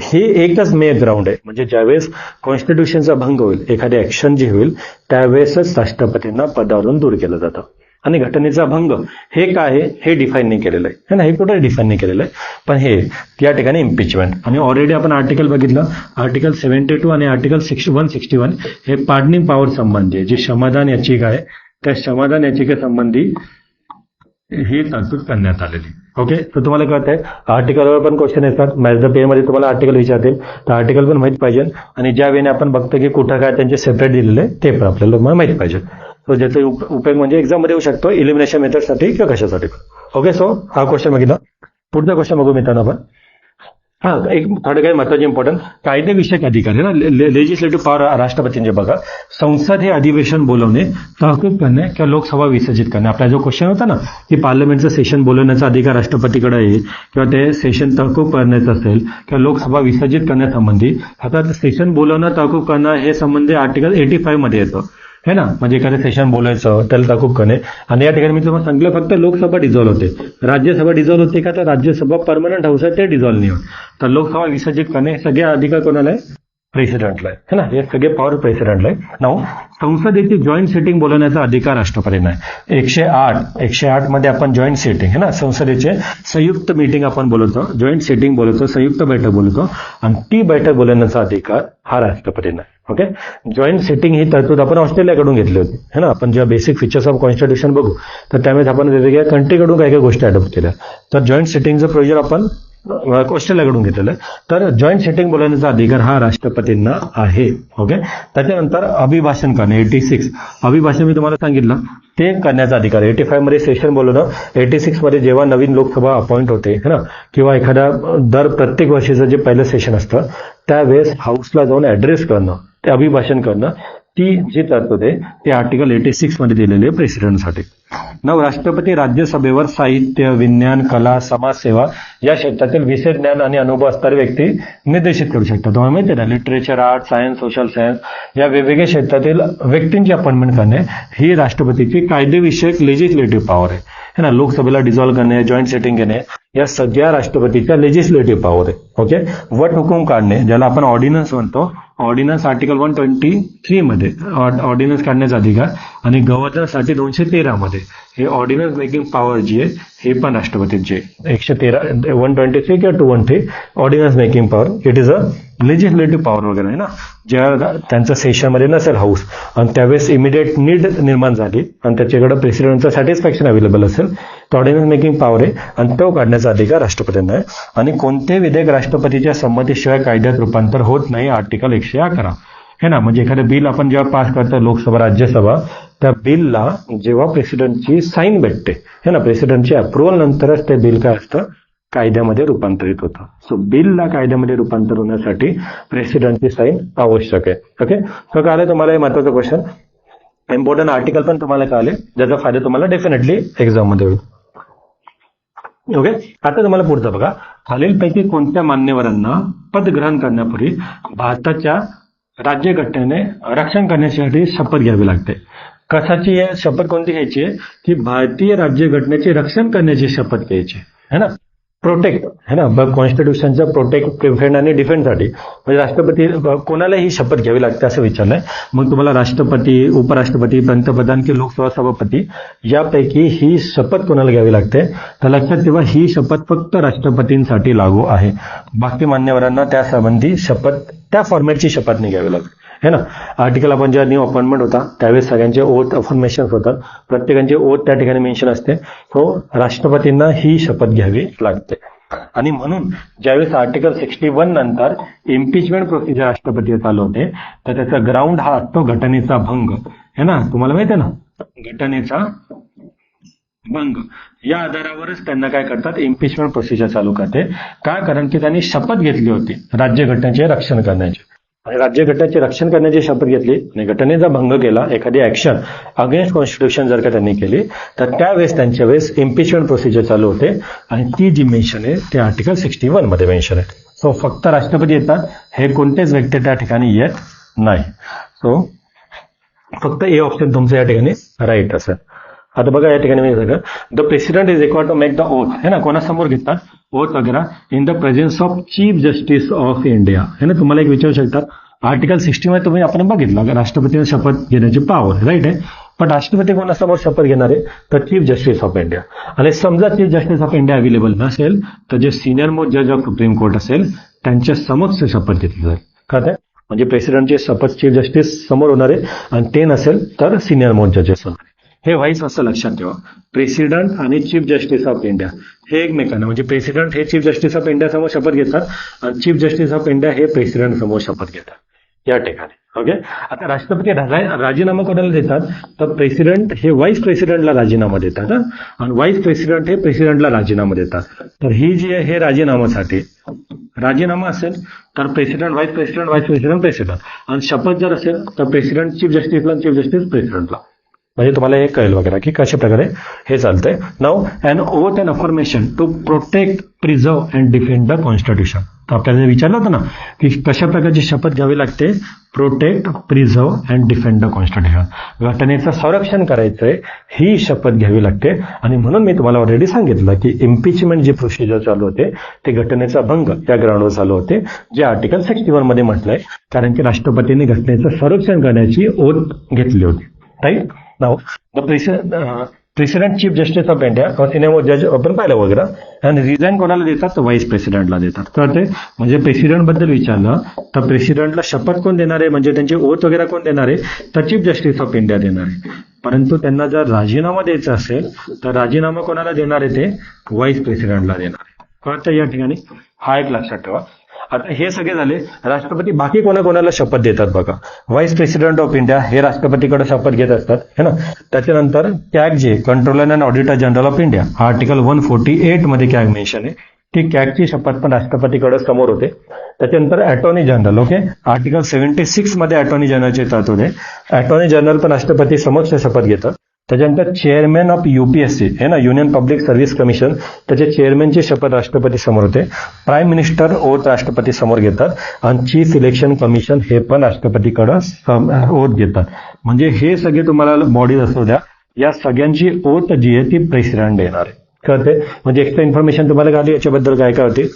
हे एकच मेन ग्राउंड आहे. म्हणजे ज्यावेळेस कॉन्स्टिट्यूशनचा भंग होईल, एखादी ऍक्शन जी होईल त्यावेळेसच राष्ट्रपतींना पदावरून दूर केलं जातं. आणि घटनेचा भंग हे काय आहे हे डिफाईन नाही केलेलं आहे ना. हे कुठे डिफाईन नाही केलेलं आहे, पण हे या ठिकाणी इम्पिचमेंट. आणि ऑलरेडी आपण आर्टिकल बघितलं, आर्टिकल 72 आणि आर्टिकल 161 हे पार्डनिंग पॉवर संबंधी, जी क्षमादान याचिका आहे त्या क्षमादान याचिकेसंबंधी ही तरतूद करण्यात आलेली. ओके. तर तुम्हाला कळत आहे आर्टिकलवर पण क्वेश्चन येतात. मॅच द मध्ये तुम्हाला आर्टिकल विचारतील, तर आर्टिकल पण माहित पाहिजे. आणि ज्या वेळेने आपण बघतो की कुठं काय त्यांचे सेपरेट दिलेले ते पण आपल्याला माहित पाहिजे. सो ज्याचा उपयोग म्हणजे एक्झाम मध्ये येऊ शकतो, इलिमिनेशन मेथडसाठी किंवा कशासाठी. ओके. सो हा क्वेश्चन बघितला. पुढचा क्वेश्चन बघू मित्रांनो आपण. एक थोडं काही महत्वाचे इम्पॉर्टंट कायदेविषयक अधिकार आहे ना. लेजिस्लेटिव्ह पॉवर राष्ट्रपतींचे बघा, संसद हे अधिवेशन बोलवणे, तहकूब करणे किंवा लोकसभा विसर्जित करणे. आपला जो क्वेश्चन होता ना की पार्लमेंटचं सेशन बोलवण्याचा अधिकार राष्ट्रपतीकडे आहे किंवा ते सेशन तहकूब करण्याचं असेल किंवा लोकसभा विसर्जित करण्यासंबंधी, आता सेशन बोलवणं तहकूब करणं हे संबंधी आर्टिकल 85 मध्ये येतं, है ना. म्हणजे एखादं सेशन बोलायचं त्याला तहकूब करणे. आणि या ठिकाणी मी तुम्हाला सांगितलं फक्त लोकसभा डिझॉल्व्ह होते, राज्यसभा डिझॉल्व्ह होते का, तर राज्यसभा परमनंट हाऊस आहे ते डिझॉल्व्ह नाही होत. तर लोकसभा विसर्जित करणे हे सगळे अधिकार कोणाला आहे, प्रेसिडेंटला आहे है ना, हे सगळे पॉवर प्रेसिडेंटला आहे. नाव संसदेची जॉईंट सिटिंग बोलवण्याचा अधिकार राष्ट्रपतींना आहे. 108 मध्ये आपण जॉईंट सिटिंग है ना, संसदेचे संयुक्त मीटिंग आपण बोलवतो, जॉईंट सिटिंग बोलवतो, संयुक्त बैठक बोलवतो, आणि ती बैठक बोलवण्याचा अधिकार हा राष्ट्रपतींना आहे. ओके, जॉईंट सिटिंग ही तरतूद आपण ऑस्ट्रेलियाकडून घेतली होती है ना. आपण जेव्हा बेसिक फीचर्स ऑफ कॉन्स्टिट्यूशन बघू तर त्यावेळेस आपण वेगवेगळ्या कंट्रीकडून काही काही गोष्टी अडॉप्ट केल्या. तर जॉईंट सिटिंगचं प्रोविजन आपण ऑस्ट्रेलियाकडून घेतलेलं आहे. तर जॉईंट सिटिंग बोलवण्याचा अधिकार हा राष्ट्रपतींना आहे. ओके, त्याच्यानंतर अभिभाषण करणे 86 अभिभाषण मी तुम्हाला सांगितलं ते करण्याचा अधिकार. 85 मध्ये सेशन बोलवणं, 86 मध्ये जेव्हा नवीन लोकसभा अपॉइंट होते है ना, किंवा एखाद्या दर प्रत्येक वर्षीचं जे पहिलं सेशन असतं त्यावेळेस हाऊसला जाऊन ऍड्रेस करणं, ते अभिभाषण करणं, ती जी तरतूद आहे ते आर्टिकल 86 मध्ये दिलेली आहे प्रेसिडेंटसाठी. नव राष्ट्रपती राज्यसभेवर साहित्य, विज्ञान, कला, समाजसेवा या क्षेत्रातील विशेष ज्ञान आणि अनुभव असणारी व्यक्ती निर्देशित करू शकतात. तुम्हाला माहिती आहे ना, literature, art, science, social science या वेगवेगळ्या क्षेत्रातील व्यक्तींची अपॉइंटमेंट करणे ही राष्ट्रपतीची कायदेविषयक लेजिस्लेटिव्ह पॉवर आहे है ना. लोकसभेला डिझॉल्व्ह करणे, जॉईंट सिटिंग घेणे या सगळ्या राष्ट्रपतीच्या लेजिस्लेटिव्ह पॉवर आहे. ओके, वट हुकूम काढणे ज्याला आपण ऑर्डिनन्स म्हणतो, ऑर्डिनन्स आर्टिकल 123 मध्ये ऑर्डिनन्स काढण्याचा अधिकार, आणि गव्हर्नरसाठी 213 मध्ये हे ऑर्डिनन्स मेकिंग पॉवर जी आहे हे पण राष्ट्रपतीची आहे. 123 किंवा 213 ordnance making power, it is a legislative power वगैरे आहे ना. जेव्हा त्यांचं सेशनमध्ये नसेल हाऊस आणि त्यावेळेस इमिडिएट नीड निर्माण झाली आणि त्याच्याकडे प्रेसिडेंटचं सॅटिस्फॅक्शन अवेलेबल असेल तर ऑर्डिनन्स मेकिंग पॉवर आहे आणि तो काढण्याचा अधिकार राष्ट्रपतींना आहे. आणि कोणते विधेयक राष्ट्रपतीच्या संमतीशिवाय कायद्यात रूपांतर होत नाही आर्टिकल 111 है ना. म्हणजे एखादं बिल आपण जेव्हा पास करतो लोकसभा, राज्यसभा, त्या बिलला जेव्हा प्रेसिडेंटची साईन भेटते है ना, प्रेसिडेंटची अप्रुव्हल नंतरच ते बिल काय असतं कायद्यामध्ये रूपांतरित होतं. सो बिलला कायद्यामध्ये रूपांतर होण्यासाठी प्रेसिडेंटची साईन आवश्यक आहे. ओके, सो कळलं तुम्हाला हे महत्वाचं क्वेश्चन, इम्पॉर्टंट आर्टिकल पण तुम्हाला कळले ज्याचा फायदा तुम्हाला डेफिनेटली एक्झाम मध्ये होईल. ओके, आता तुम्हाला पुढचं बघा, खालीलपैकी कोणत्या मान्यवरांना पदग्रहण करण्यापूर्वी भारताच्या राज्यघटनेने रक्षण करण्यासाठी शपथ घ्यावी लागते. कशाची शपथ कोणती घ्यायची आहे की भारतीय राज्यघटनेचे रक्षण करण्याची शपथ घ्यायची है ना, प्रोटेक्ट है ना, कॉन्स्टिट्यूशनच्या प्रोटेक्ट, प्रिव्हेंट आणि डिफेंडसाठी. म्हणजे राष्ट्रपती कोणाला ही शपथ घ्यावी लागते असं विचारलंय. मग तुम्हाला राष्ट्रपती, उपराष्ट्रपती, पंतप्रधान की लोकसभा सभापती यापैकी ही शपथ कोणाला घ्यावी लागते तर लक्षात ठेवा ही शपथ फक्त राष्ट्रपतींसाठी लागू आहे. बाकी मान्यवरांना त्या संबंधी शपथ त्या फॉर्मॅटची शपथ नाही घ्यावी लागते है ना. आर्टिकल आपण जेव्हा न्यू अपॉइंटमेंट होता त्यावेळेस सगळ्यांचे ओथ अफर्मेशन होतात, प्रत्येकांचे ओथ त्या ठिकाणी मेन्शन असते. तो राष्ट्रपतींना ही शपथ घ्यावी लागते. आणि म्हणून ज्यावेळेस आर्टिकल 61 नंतर इम्पिचमेंट प्रोसिजर राष्ट्रपती चालू होते तर त्याचा ग्राउंड हा असतो घटनेचा भंग है ना. तुम्हाला माहिती आहे ना, घटनेचा भंग या आधारावरच त्यांना काय करतात, इम्पिचमेंट प्रोसिजर चालू करते. का, कारण की त्यांनी शपथ घेतली होती राज्यघटनेचे रक्षण करण्याची, आणि राज्यघटनेचे रक्षण करण्याची शपथ घेतली आणि घटनेचा भंग केला, एखादी ऍक्शन अगेन्स्ट कॉन्स्टिट्यूशन जर का त्यांनी केली तर त्यावेळेस त्यांच्या वेळेस इम्पिचमेंट प्रोसिजर चालू होते. आणि ती जी मेन्शन आहे ते आर्टिकल 61 मध्ये मेन्शन आहे. सो फक्त राष्ट्रपती येतात, हे कोणतेच व्यक्ती त्या ठिकाणी येत नाही. सो फक्त ए ऑप्शन तुमचं या ठिकाणी राईट असेल. आता बघा या ठिकाणी मी सगळं, the president is required to make the oath है ना, कोणासमोर घेतात ओथ वगैरे in the presence of chief justice of India है ना. तुम्हाला एक विचारू शकतात, आर्टिकल 60 मध्ये तुम्ही आपण बघितलं राष्ट्रपतीने शपथ घेण्याची पॉवर राईट आहे, पण राष्ट्रपती कोणासमोर शपथ घेणार आहे तर चीफ जस्टिस ऑफ इंडिया. आणि समजा chief justice of India available नसेल तर जे सिनियर मोस्ट जज ऑफ सुप्रीम कोर्ट असेल त्यांच्या समक्ष शपथ घेतली जाईल. का ते म्हणजे प्रेसिडेंटची शपथ चीफ जस्टिस समोर होणार आहे आणि ते नसेल तर सिनियर मोस्ट जजेस होणार. हे व्हाईस असं लक्षात ठेवा, प्रेसिडेंट आणि चीफ जस्टिस ऑफ इंडिया हे एकमेकांना, म्हणजे प्रेसिडेंट हे चीफ जस्टिस ऑफ इंडिया समोर शपथ घेतात आणि चीफ जस्टिस ऑफ इंडिया हे प्रेसिडेंट समोर शपथ घेतात या ठिकाणी. ओके, आता राष्ट्रपती राजीनामा कोणाला देतात तर प्रेसिडेंट हे व्हाईस प्रेसिडेंटला राजीनामा देतात आणि व्हाईस प्रेसिडेंट हे प्रेसिडेंटला राजीनामा देतात. तर ही जी आहे हे राजीनामासाठी, राजीनामा असेल तर president, vice president, vice president, president, आणि शपथ जर असेल तर प्रेसिडेंट चीफ जस्टिसला, चीफ जस्टिस प्रेसिडेंटला. म्हणजे तुम्हाला हे कळेल वगैरे की कशा प्रकारे हे चालतंय. Now an oath and affirmation to protect, preserve and defend the constitution. तर आपल्याला विचारलं होतं ना की कशा प्रकारची शपथ घ्यावी लागते, protect, preserve and defend the constitution, घटनेचं संरक्षण करायचंय ही शपथ घ्यावी लागते. आणि म्हणून मी तुम्हाला ऑलरेडी सांगितलं की इम्पिचमेंट जी प्रोसिजर चालू होते ते घटनेचा भंग या ग्राउंडवर चालू होते, जे आर्टिकल 61 मध्ये म्हटलंय, कारण की राष्ट्रपतींनी घटनेचं संरक्षण करण्याची ओथ घेतली होती. राईट. नाव the president chief justice of India सिनेमा जज आपण पाहिलं वगैरे, आणि रिझाईन कोणाला देतात, तर व्हाईस प्रेसिडेंटला देतात. तर ते म्हणजे प्रेसिडेंट बद्दल विचारलं तर प्रेसिडेंटला शपथ कोण देणार आहे, म्हणजे त्यांची ओथ वगैरे कोण देणार आहे, तर चीफ जस्टिस ऑफ इंडिया देणार आहे. परंतु त्यांना जर राजीनामा द्यायचा असेल तर राजीनामा कोणाला देणार आहे, ते व्हाईस प्रेसिडेंटला देणार आहे. कळतं या ठिकाणी, हा एक लक्षात ठेवा. आता हे सगळे झाले राष्ट्रपती. बाकी कोणाकोणाला शपथ देतात बघा. व्हाईस प्रेसिडेंट ऑफ इंडिया हे राष्ट्रपतीकडे शपथ घेत असतात, है ना. त्याच्यानंतर कॅग जे controller and auditor general of India, article 148 मध्ये कॅग मेन्शन आहे, ती कॅगची शपथ पण राष्ट्रपतीकडे समोर होते. त्याच्यानंतर अटॉर्नी जनरल, ओके, आर्टिकल 76 मध्ये अटॉर्नी जनरलचे तरतूद आहे. अटॉर्नी जनरल पण राष्ट्रपती समक्ष शपथ घेतात. त्याच्यानंतर चेअरमॅन ऑफ युपीएससी आहे ना, युनियन पब्लिक सर्व्हिस कमिशन, त्याच्या चेअरमॅनची शपथ राष्ट्रपती समोर होते. प्राईम मिनिस्टर ओथ राष्ट्रपती समोर घेतात, आणि चीफ इलेक्शन कमिशन हे पण राष्ट्रपतीकडे ओथ घेतात. म्हणजे हे सगळे तुम्हाला बॉडीज असू द्या, या सगळ्यांची ओथ जी आहे ती प्रेसिडेंट देणार आहे. कळते, म्हणजे एक्स्ट्रा इन्फॉर्मेशन तुम्हाला काढली याच्याबद्दल काय काय होते,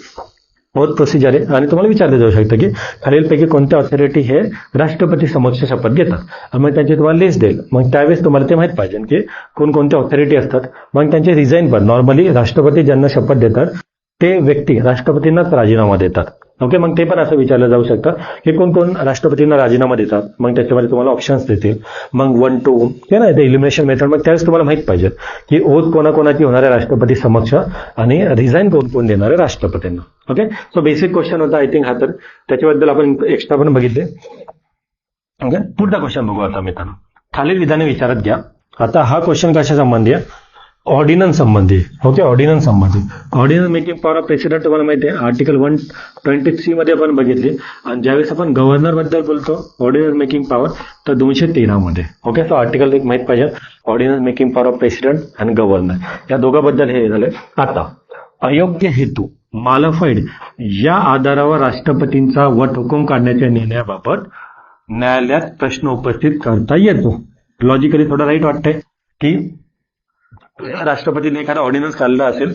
ओथ प्रोसिजर आहे. आणि तुम्हाला विचारलं जाऊ शकतं की खालीलपैकी कोणत्या ऑथॉरिटी हे राष्ट्रपती समक्ष शपथ घेतात, आणि मग त्यांची तुम्हाला लिस्ट देईल. मग त्यावेळेस तुम्हाला ते माहित पाहिजे की कोणकोणत्या ऑथॉरिटी असतात. मग त्यांचे रिझाईन पण नॉर्मली राष्ट्रपती ज्यांना शपथ देतात ते व्यक्ती राष्ट्रपतींनाच राजीनामा देतात. ओके, मग ते पण असं विचारलं जाऊ शकतं की कोण कोण राष्ट्रपतींना राजीनामा देतात. मग त्याच्यामध्ये तुम्हाला ऑप्शन्स देतील. मग 1, 2 ते ना ते इलिमिनेशन मेथड. मग त्यावेळेस तुम्हाला माहित पाहिजे की ओथ कोणाकोणाची होणार आहे राष्ट्रपती समक्ष, आणि रिझाईन कोण कोण देणार आहे राष्ट्रपतींना. ओके, सो बेसिक क्वेश्चन होता आय थिंक हा. तर त्याच्याबद्दल आपण एक्स्ट्रा पण बघितले. ओके, पुढचा क्वेश्चन बघू आता मित्रांनो. खालील विधाने विचारात घ्या. आता हा क्वेश्चन कशा संबंधी आहे, ऑर्डिनन्स संबंधी. ओके, ऑर्डिनन्स संबंधी. Ordnance making power of president तुम्हाला माहिती आहे आर्टिकल 123 मध्ये आपण बघितली. आणि ज्यावेळेस आपण गव्हर्नर बद्दल बोलतो ऑर्डिनन्स मेकिंग पॉवर, तर 213 मध्ये. ओके, सो आर्टिकल एक माहित पाहिजे, ordnance making power of president आणि गव्हर्नर, या दोघांबद्दल हे झालं. आता अयोग्य हेतू, मालफाईड या आधारावर राष्ट्रपतींचा वटहुकूम काढण्याच्या निर्णयाबाबत न्यायालयात प्रश्न उपस्थित करता येतो. लॉजिकली थोडं राईट वाटतंय की राष्ट्रपतीने एखादा ऑर्डिनन्स काढला असेल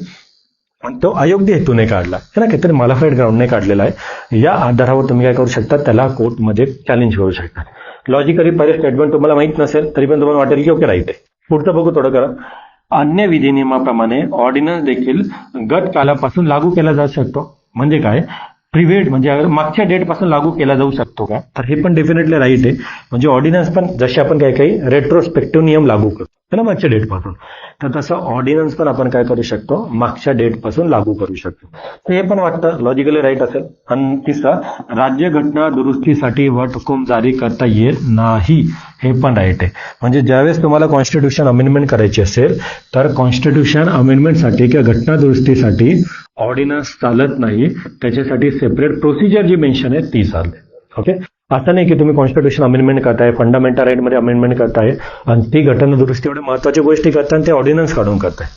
आणि तो अयोग्य हेतूने काढला है ना, काहीतरी मालाफाईड ग्राउंडने काढलेला आहे, या आधारावर तुम्ही काय करू शकता, त्याला कोर्टमध्ये चॅलेंज करू शकता. लॉजिकली पहिले स्टेटमेंट तुम्हाला माहित नसेल तरी पण तुम्हाला वाटेल की ओके राईट आहे. पुढचं बघू थोडं करा. अन्य विधिनियमाप्रमाणे ऑर्डिनन्स देखील गत कालापासून लागू केला जाऊ शकतो. म्हणजे काय, प्रिव्हेड म्हणजे मागच्या डेट पासून लागू केला जाऊ शकतो का, तर हे पण डेफिनेटली राईट आहे. म्हणजे ऑर्डिनन्स पण जसे आपण काही काही रेट्रोस्पेक्टिव्ह नियम लागू करतो ना मागच्या डेट पासून, तर तसं ऑर्डिनन्स पण आपण काय करू शकतो, मागच्या डेट पासून लागू करू शकतो. तर हे पण वाटतं लॉजिकली राईट असेल. आणि तिसरा, राज्य घटना दुरुस्तीसाठी वटहुकूम जारी करता येत नाही, हे पण राईट आहे. म्हणजे ज्यावेळेस तुम्हाला कॉन्स्टिट्यूशन अमेंडमेंट करायची असेल तर कॉन्स्टिट्यूशन अमेंडमेंटसाठी किंवा घटना दुरुस्तीसाठी ऑर्डिनन्स चालत नाही, त्याच्यासाठी सेपरेट प्रोसिजर जी मेन्शन आहे ती चालते. ओके, असं नाही की तुम्ही कॉन्स्टिट्यूशन अमेंडमेंट करताय, फंडामेंटल राईट मध्ये अमेंडमेंट करताय आणि ती घटना दुरुस्ती एवढ्या महत्वाच्या गोष्टी करताय ते ऑर्डिनन्स काढून करताय.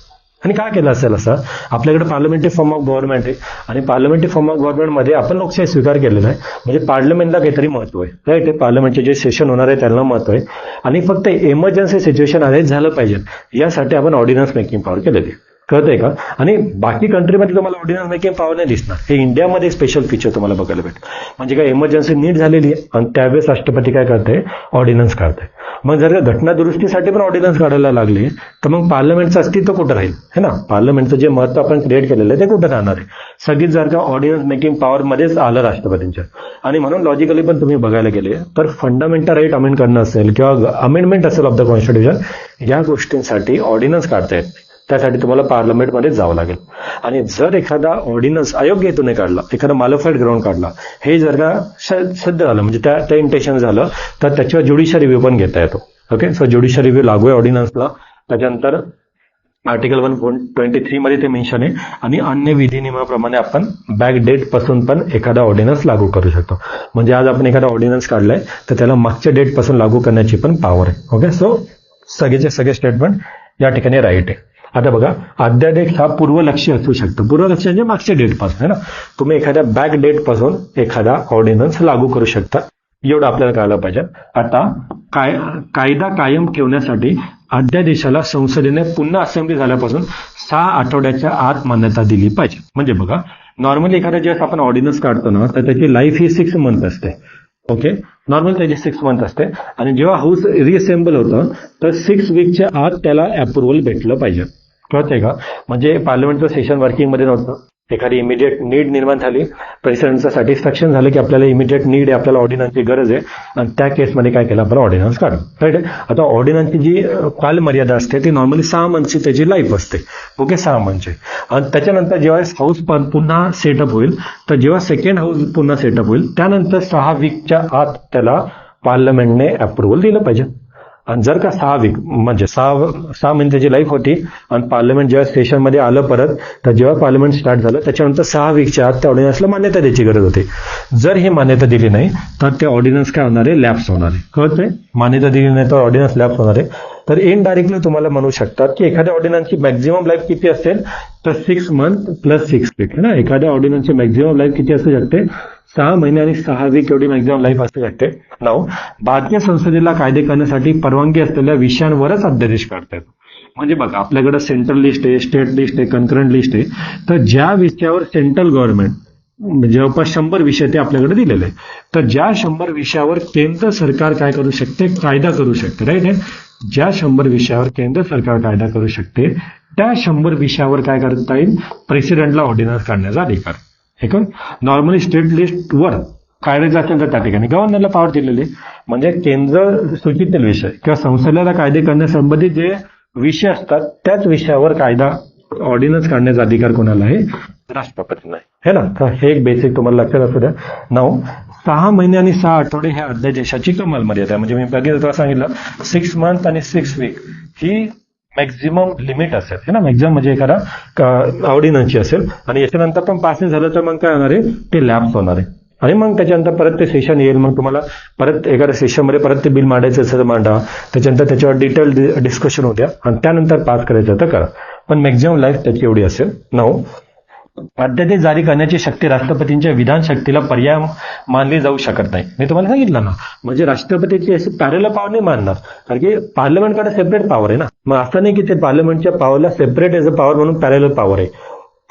आणि काय केलं असेल असं, आपल्याकडे पार्लमेंटरी फॉर्म ऑफ गव्हर्नमेंट आहे आणि पार्लमेंटरी फॉर्म ऑफ गव्हर्नमेंटमध्ये आपण लोकशाही स्वीकार केलेला आहे. म्हणजे पार्लमेंटला काहीतरी महत्व आहे, राईट आहे. पार्लमेंटचे जे सेशन होणार आहे त्यांना महत्व आहे आणि फक्त इमर्जन्सी सिच्युएशन अरेंज झालं पाहिजे यासाठी आपण ऑर्डिनन्स मेकिंग पॉवर केलेली. कळतंय का? आणि बाकी कंट्रीमध्ये तुम्हाला ऑर्डिनन्स मेकिंग पॉवर नाही दिसणार. हे इंडियामध्ये स्पेशल फीचर तुम्हाला बघायला भेटेल. म्हणजे काय इमर्जन्सी नीड झालेली आहे आणि त्यावेळेस राष्ट्रपती काय करते, ऑर्डिनन्स काढते. मग जर का घटना दुरुस्तीसाठी पण ऑर्डिनन्स काढायला लागले तर मग पार्लमेंटचं अस्तित्व कुठं राहील, है ना. पार्लमेंटचं जे महत्व आपण क्रिएट केलेलं आहे ते कुठं राहणार आहे. सगळीच जर का ऑर्डिनन्स मेकिंग पॉवर मध्येच आलं राष्ट्रपतींच्या. आणि म्हणून लॉजिकली पण तुम्ही बघायला गेले तर फंडामेंटल राईट अमेंड करणं असेल किंवा अमेंडमेंट असेल ऑफ द कॉन्स्टिट्यूशन, या गोष्टींसाठी ऑर्डिनन्स काढता येत नाही. त्यासाठी तुम्हाला पार्लमेंटमध्ये जावं लागेल. आणि जर एखादा ऑर्डिनन्स अयोग्य हेतूने काढला, एखादा मालिफाईड ग्राउंड काढला, हे जर का सिद्ध झालं म्हणजे त्या इंटेन्शन झालं तर त्याच्यावर ज्युडिशियल रिव्ह्यू पण घेता येतो. ओके, सो ज्युडिशियल रिव्ह्यू लागू आहे ऑर्डिनन्सला. त्याच्यानंतर आर्टिकल 123 मध्ये ते मेन्शन आहे. आणि अन्य विधिनियमाप्रमाणे आपण बॅक डेट पासून पण एखादा ऑर्डिनन्स लागू करू शकतो. म्हणजे आज आपण एखादा ऑर्डिनन्स काढलाय तर त्याला मागच्या डेट पासून लागू करण्याची पण पॉवर आहे. ओके, सो सगळेचे सगळे स्टेटमेंट या ठिकाणी राईट आहे. आता बघा, अध्यादेश हा पूर्वलक्षी असू शकतो. पूर्वलक्षी म्हणजे मागच्या डेट पासून आहे ना. तुम्ही एखाद्या बॅक डेट पासून एखादा ऑर्डिनन्स लागू करू शकता, एवढं आपल्याला कळायला पाहिजे. आता कायदा कायम ठेवण्यासाठी अध्यादेशाला संसदेने पुन्हा असेंब्ली झाल्यापासून 6 आठवड्याच्या आत मान्यता दिली पाहिजे. म्हणजे बघा, नॉर्मली एखाद्या ज्यावेळेस आपण ऑर्डिनन्स काढतो ना, तर त्याची लाईफ ही 6 मंथ असते. ओके, नॉर्मल त्याची 6 मंथ असते. आणि जेव्हा हाऊस रिअसेंबल होतं तर 6 वीकच्या आत त्याला अप्रुव्हल भेटलं पाहिजे. कळतंय का? म्हणजे पार्लमेंटचं सेशन वर्किंगमध्ये नव्हतं, एखादी इमिडिएट नीड निर्माण झाली, प्रेसिडेंटचं सॅटिस्फॅक्शन झालं की आपल्याला इमिडिएट नीड आहे, आपल्याला ऑर्डिनन्सची गरज आहे, आणि त्या केसमध्ये काय केलं, आपण ऑर्डिनन्स काढू. राईट आहे. आता ऑर्डिनन्सची जी कालमर्यादा असते ती नॉर्मली 6 मंथची त्याची लाईफ असते. ओके, 6 मंथची. आणि त्याच्यानंतर जेव्हा हाऊस पुन्हा सेटअप होईल, तर जेव्हा सेकंड हाऊस पुन्हा सेटअप होईल त्यानंतर 6 वीकच्या आत त्याला पार्लमेंटने अप्रुव्हल दिलं पाहिजे. आणि जर का 6 वीक म्हणजे 6 महिन्याची लाईफ होती आणि पार्लमेंट जेव्हा सेशनमध्ये आलं परत, तर जेव्हा पार्लमेंट स्टार्ट झालं त्याच्यानंतर 6 वीकच्या आत त्या ऑर्डिनन्सला मान्यता द्यायची गरज होती. जर ही मान्यता दिली नाही तर ते ऑर्डिनन्स काय होणार आहे, लॅप्स होणार आहे. कळतंय? मान्यता दिली नाही तर ऑर्डिनन्स लॅप्स होणार आहे. तर इनडायरेक्टली तुम्हाला म्हणू शकतात की एखाद्या ऑर्डिनन्सची मॅक्झिमम लाईफ किती असेल, तर 6 मंथ प्लस 6 वीक ना. एखाद्या ऑर्डिनन्सची मॅक्झिमम लाईफ किती असू शकते, 6 महिने आणि 6 वीक एवढी मॅक्झिमम लाईफ असू शकते. नाव भारतीय संसदेला कायदे करण्यासाठी परवानगी असलेल्या विषयांवरच अध्यादेश काढता येतो. म्हणजे बघा, आपल्याकडे सेंट्रल लिस्ट आहे, स्टेट लिस्ट आहे, कन्करंट लिस्ट आहे. तर ज्या विषयावर सेंट्रल गव्हर्नमेंट जवळपास 100 विषय ते आपल्याकडे दिलेले आहे, तर ज्या 100 विषयावर केंद्र सरकार काय करू शकते, कायदा करू शकते. राईट आहे. ज्या 100 विषयावर केंद्र सरकार कायदा करू शकते त्या 100 विषयावर काय करता येईल, प्रेसिडेंटला ऑर्डिनन्स काढण्याचा अधिकार. हे कोण नॉर्मली स्टेट लिस्टवर कायद्याचं असेल तर त्या ठिकाणी गव्हर्नरला पॉवर दिलेली. म्हणजे केंद्र सूचित विषय किंवा संसदेला कायदे करण्यासंबंधित जे विषय असतात त्याच विषयावर कायदा ऑर्डिनन्स काढण्याचा अधिकार कोणाला आहे, राष्ट्रपतींना आहे. है ना. तर हे एक बेसिक तुम्हाला लक्षात असू द्या. 6 महिने आणि 6 आठवडे ह्या अध्यादेशाची कमाल मर्यादा आहे. म्हणजे मी बघितलं सांगितलं 6 मंथ आणि 6 वीक ही मॅक्झिमम लिमिट असेल. है ना. मॅक्झिमम म्हणजे एखादा ऑर्डिनन्सची असेल. आणि याच्यानंतर पण पास नाही झालं तर मग काय होणार आहे, ते लॅप्स होणार आहे. आणि मग त्याच्यानंतर परत ते सेशन येईल. मग तुम्हाला परत एखाद्या सेशनमध्ये परत ते बिल मांडायचं असेल तर मांडा, त्याच्यानंतर त्याच्यावर डिटेल डिस्कशन होत्या आणि त्यानंतर पास करायचं तर करा. पण मॅक्झिमम लाईफ त्याची एवढी असेल. 9 अध्यादेश जारी करण्याची शक्ती राष्ट्रपतींच्या विधान शक्तीला पर्याय मानली जाऊ शकत नाही. मी तुम्हाला सांगितलं ना, म्हणजे राष्ट्रपतीची अशी पॅरलल पॉवर नाही मानणार, कारण की पार्लमेंटकडे सेपरेट पॉवर आहे ना. मग असं नाही की ते पार्लमेंटच्या पॉवरला सेपरेट एज अ पॉवर म्हणून पॅरलल पॉवर आहे.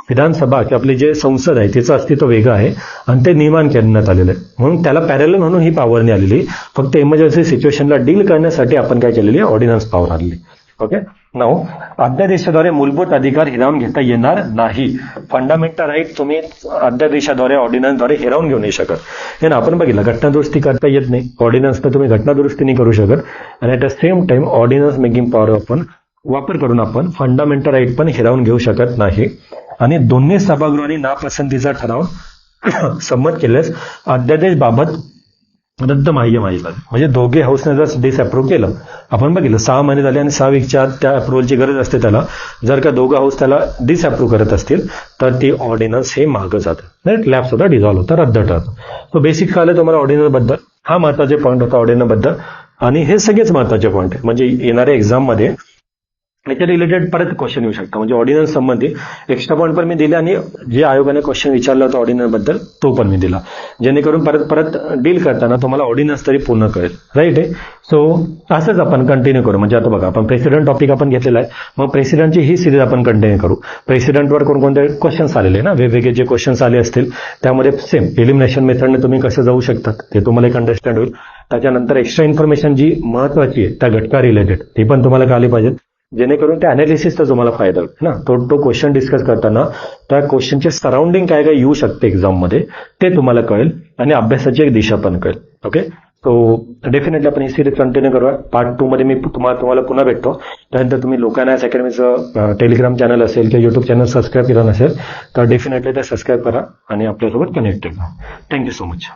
विधानसभा की आपली जे संसद आहे तिचं अस्तित्व वेगळं आहे आणि ते निर्माण करण्यात आलेलं आहे, म्हणून त्याला पॅरलल म्हणून ही पॉवर नाही आलेली. फक्त इमर्जन्सी सिच्युएशनला डील करण्यासाठी आपण काय केलेली आहे, ऑर्डिनन्स पॉवर आलेली. ओके. 9 अध्यादेशाद्वारे मूलभूत अधिकार हिरावून घेता येणार नाही. फंडामेंटल राईट तुम्ही अध्यादेशाद्वारे ऑर्डिनन्सद्वारे हिरावून घेऊ नाही शकत. हे ना, आपण बघितलं घटनादुरुस्ती करता येत नाही, ऑर्डिनन्स तर तुम्ही घटनादुरुस्ती नाही करू शकत. आणि at the same time ordnance making power आपण वापर करून आपण फंडामेंटल राईट पण हिरावून घेऊ शकत नाही. आणि दोन्ही सभागृहांनी नापसंतीचा ठराव संमत केल्यास अध्यादेश बाबत रद्द माहिती माहिती. म्हणजे दोघे हाऊसने जर डिसअप्रूव्ह केलं, आपण बघितलं 6 महिने झाले आणि 6 वीकच्या आत त्या अप्रुव्हलची गरज असते त्याला. जर का दोघं हाऊस त्याला डिसअप्रूव्ह करत असतील तर ती ऑर्डिनन्स हे मागं जातं, लॅप्स होता, डिझॉल्व्ह होता, रद्द ठरतं. सो बेसिक कळलं तुम्हाला ऑर्डिनन्स बद्दल. हा महत्वाचे पॉईंट होता ऑर्डिनन्स बद्दल. आणि हे सगळेच महत्वाचे पॉईंट आहे. म्हणजे येणाऱ्या एक्झाममध्ये याच्या रिलेटेड परत क्वेश्चन येऊ शकता. म्हणजे ऑर्डिनन्स संबंधी एक्स्ट्रा पॉईंट पण मी दिले आणि जे आयोगाने क्वेश्चन विचारला होता ऑर्डिनन्स बद्दल तो पण मी दिला, जेणेकरून परत डील करताना तुम्हाला ऑर्डिनन्स तरी पूर्ण कळेल. राईट आहे. सो असंच आपण कंटिन्यू करू. म्हणजे आता बघा, आपण प्रेसिडेंट टॉपिक आपण घेतलेला आहे, मग प्रेसिडेंटची ही सिरीज आपण कंटिन्यू करू. प्रेसिडेंटवर कोणकोणते क्वेश्चन्स आलेले ना, वेगवेगळे जे क्वेश्चन्स आले असतील त्यामध्ये सेम एलिमिनेशन मेथडने तुम्ही कसं जाऊ शकतात ते तुम्हाला एक अंडरस्टँड होईल. त्याच्यानंतर एक्स्ट्रा इन्फॉर्मेशन जी महत्वाची आहे त्या घटका रिलेटेड ती पण तुम्हाला कळली पाहिजे, जेणेकरून त्या अनालिसिसचा तुम्हाला फायदा होईल ना. तो क्वेश्चन डिस्कस करताना त्या क्वेश्चनचे सराउंडिंग काय काय येऊ शकते एक्झाममध्ये ते तुम्हाला कळेल आणि अभ्यासाची एक दिशा पण कळेल. ओके. सो डेफिनेटली आपण ही सिरीज कंटिन्यू करूया. पार्ट 2 मध्ये मी तुम्हाला पुन्हा भेटतो. त्यानंतर तुम्ही लोकायनास अकॅडमीचं टेलिग्राम चॅनल असेल किंवा युट्यूब चॅनल सबस्क्राईब केलं नसेल तर डेफिनेटली ते सबस्क्राईब करा आणि आपल्यासोबत कनेक्टेड राहा. Thank you so much.